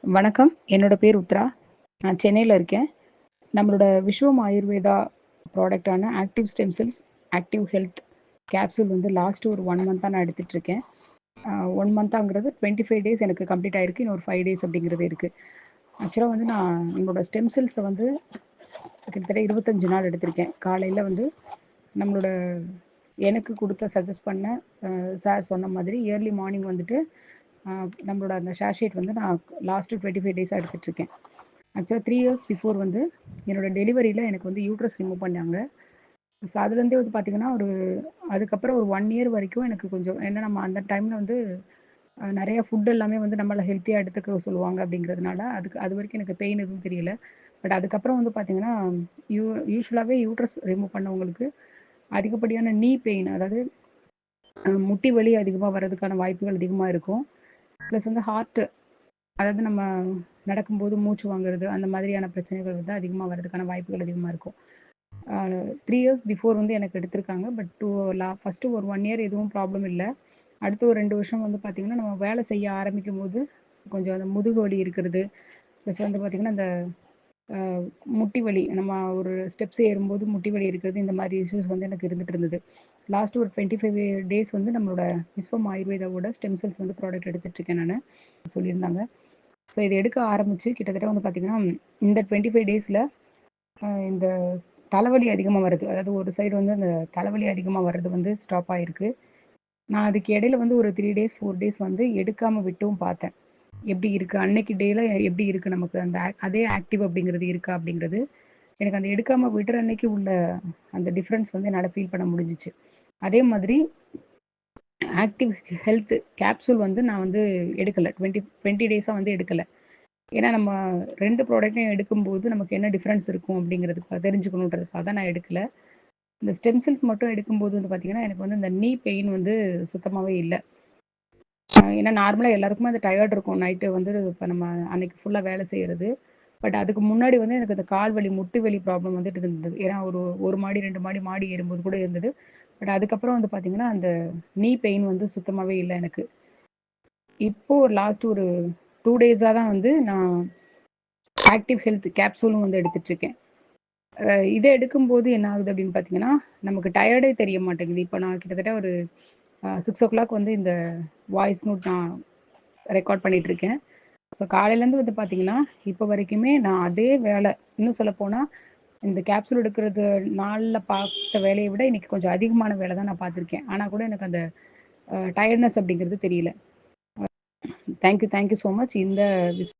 வணக்கம். என்னோட பேர் உத்ரா. நான் சென்னையில இருக்கேன். நம்மளோட விஸ்வம் ஆயுர்வேதா ப்ராடக்ட்டான active stem cells, active health capsule வந்து லாஸ்ட் ஒரு 1 மந்த்தா நான் எடுத்துட்டு இருக்கேன். 1 மந்த்தாங்கிறது 25 டேஸ் எனக்கு கம்ப்ளீட் ஆயிருக்கு. இன்னும் ஒரு 5 டேஸ் அப்படிங்கிறது இருக்கு. ஆக்சுவலா வந்து நான் என்னோட ஸ்டெம் செல்ஸ வந்து கிட்டத்தட்ட 25 நாள் எடுத்திருக்கேன். காலையில வந்து நம்மளோட எனக்கு குடுத்த சஜெஸ்ட் பண்ண சார் சொன்ன மாதிரி ஏர்லி மார்னிங் வந்துட்டு நம்மளோட அந்த ஷேர்ஷீட் வந்து நான் லாஸ்ட் 25 டேஸா எடுத்துட்டு இருக்கேன். ஆக்சுவலா 3 இயர்ஸ் பிஃபோர் வந்து என்னோட டெலிவரியில எனக்கு வந்து யூட்ரஸ் ரிமூவ் பண்ணாங்க. ஸோ அதுலேருந்தே வந்து பார்த்தீங்கன்னா, அதுக்கப்புறம் ஒரு 1 இயர் வரைக்கும் எனக்கு கொஞ்சம் ஏன்னா நம்ம அந்த டைம்ல வந்து நெறைய ஃபுட் எல்லாமே வந்து நம்மள ஹெல்த்தியா எடுத்துக்க சொல்லுவாங்க அப்படிங்கிறதுனால, அது வரைக்கும் எனக்கு பெயின் எதுவும் தெரியல. பட் அதுக்கப்புறம் வந்து பார்த்தீங்கன்னா, யூ யூசுவலாவே யூட்ரஸ் ரிமூவ் பண்ணவங்களுக்கு அதிகப்படியான நீ பெயின், அதாவது முட்டி வலி அதிகமா வர்றதுக்கான வாய்ப்புகள் அதிகமா இருக்கும். ப்ளஸ் வந்து அதாவது நம்ம நடக்கும்போது மூச்சு வாங்குறது, அந்த மாதிரியான பிரச்சனைகள் வந்து அதிகமா வர்றதுக்கான வாய்ப்புகள் அதிகமா இருக்கும். 3 இயர்ஸ் பிஃபோர் வந்து எனக்கு எடுத்திருக்காங்க. பட் ஃபர்ஸ்ட்டு ஒரு 1 இயர் எதுவும் ப்ராப்ளம் இல்ல. அடுத்து ஒரு 2 வருஷம் வந்து பார்த்தீங்கன்னா, நம்ம வேலை செய்ய ஆரம்பிக்கும்போது, கொஞ்சம் அந்த முதுகு வலி இருக்கிறது. ப்ளஸ் வந்து பார்த்தீங்கன்னா, அந்த அ முட்டி வலி, நம்ம ஒரு ஸ்டெப்ஸ் ஏறும்போது முட்டி வலி இருக்கிறது, இந்த மாரி இஷ்யூஸ் வந்து எனக்கு இருந்துட்டு இருந்தது. லாஸ்ட் ஒரு 25 டேஸ் வந்து நம்மளோட விஸ்வம் ஆயுர்வேதாவோட ஸ்டெம் செல்ஸ் வந்து ப்ராடக்ட் எடுத்துட்டு இருக்கேன் நானு. சொல்லியிருந்தாங்க. ஸோ இத எடுக்க ஆரம்பிச்சு கிட்டத்தட்ட வந்து பார்த்தீங்கன்னா, இந்த 25 டேஸ்ல இந்த தலைவலி அதிகமா வருது. அதாவது ஒரு சைடு வந்து அந்த தலைவலி அதிகமா வர்றது வந்து ஸ்டாப் ஆயிருக்கு. நான் அதுக்கு இடையில வந்து ஒரு 3 டேஸ், 4 டேஸ் வந்து எடுக்காம விட்டும் பார்த்தேன். எப்படி இருக்கு? அன்னைக்கு டேல எப்படி இருக்கு நமக்கு அந்த அதே ஆக்டிவ் அப்படிங்கிறது இருக்கா? அப்படிங்கிறது. எனக்கு அந்த எடுக்காம விடுற அன்னைக்கு உள்ள அந்த டிஃபரன்ஸ் வந்து என்னால ஃபீல் பண்ண முடிஞ்சுச்சு. அதே மாதிரி ஆக்டிவ் ஹெல்த் கேப்சூல் வந்து நான் வந்து எடுக்கல. 20 டேஸா வந்து எடுக்கல. ஏன்னா நம்ம 2 ப்ராடக்ட்டையும் எடுக்கும்போது நமக்கு என்ன டிஃபரன்ஸ் இருக்கும் அப்படிங்கிறதுக்காக தெரிஞ்சுக்கணுன்றதுக்காக தான் நான் எடுக்கல. இந்த ஸ்டெம் செல்ஸ் மட்டும் எடுக்கும்போது வந்து பார்த்தீங்கன்னா, எனக்கு வந்து இந்த நீ பெயின் வந்து சுத்தமாவே இல்ல. ஏன்னா நார்மலா எல்லாருக்குமே அந்த டயர்ட் இருக்கும். நைட்டு வந்து இப்ப நம்ம அன்னைக்கு ஃபுல்லா வேலை செய்றது. பட் அதுக்கு முன்னாடி வந்து எனக்கு அந்த கால் வலி, முட்டு வலி ப்ராப்ளம் வந்துட்டு இருந்தது. ஏன்னா ஒரு 1 மாடி, 2 மாடி மாடி ஏறும்போது கூட இருந்தது. பட் அதுக்கப்புறம் வந்து பார்த்தீங்கன்னா, அந்த நீ பெயின் வந்து சுத்தமாவே இல்ல எனக்கு. இப்போ லாஸ்ட் ஒரு 2 டேஸா தான் வந்து நான் ஆக்டிவ் ஹெல்த் கேப்சூலும் வந்து எடுத்துட்டு இருக்கேன். இத எடுக்கும்போது என்ன ஆகுது அப்படின்னு பார்த்தீங்கன்னா, நமக்கு டயர்டே தெரிய மாட்டேங்குது. இப்ப நான் கிட்டத்தட்ட ஒரு 6:00 வந்து இந்த வாய்ஸ் நோட் நான் ரெக்கார்ட் பண்ணிட்டு இருக்கேன். ஸோ காலையிலேருந்து வந்து பார்த்தீங்கன்னா, இப்போ வரைக்குமே நான் அதே வேலை, இன்னும் சொல்லப்போனா, இந்த கேப்சூல் எடுக்கிறது நாள்ல பார்த்த வேலைய விட இன்னைக்கு கொஞ்சம் அதிகமான வேலை தான் நான் பார்த்துருக்கேன். ஆனா கூட எனக்கு அந்த டயர்ட்னஸ் அப்படிங்கிறது தெரியல. Thank you so much. இந்த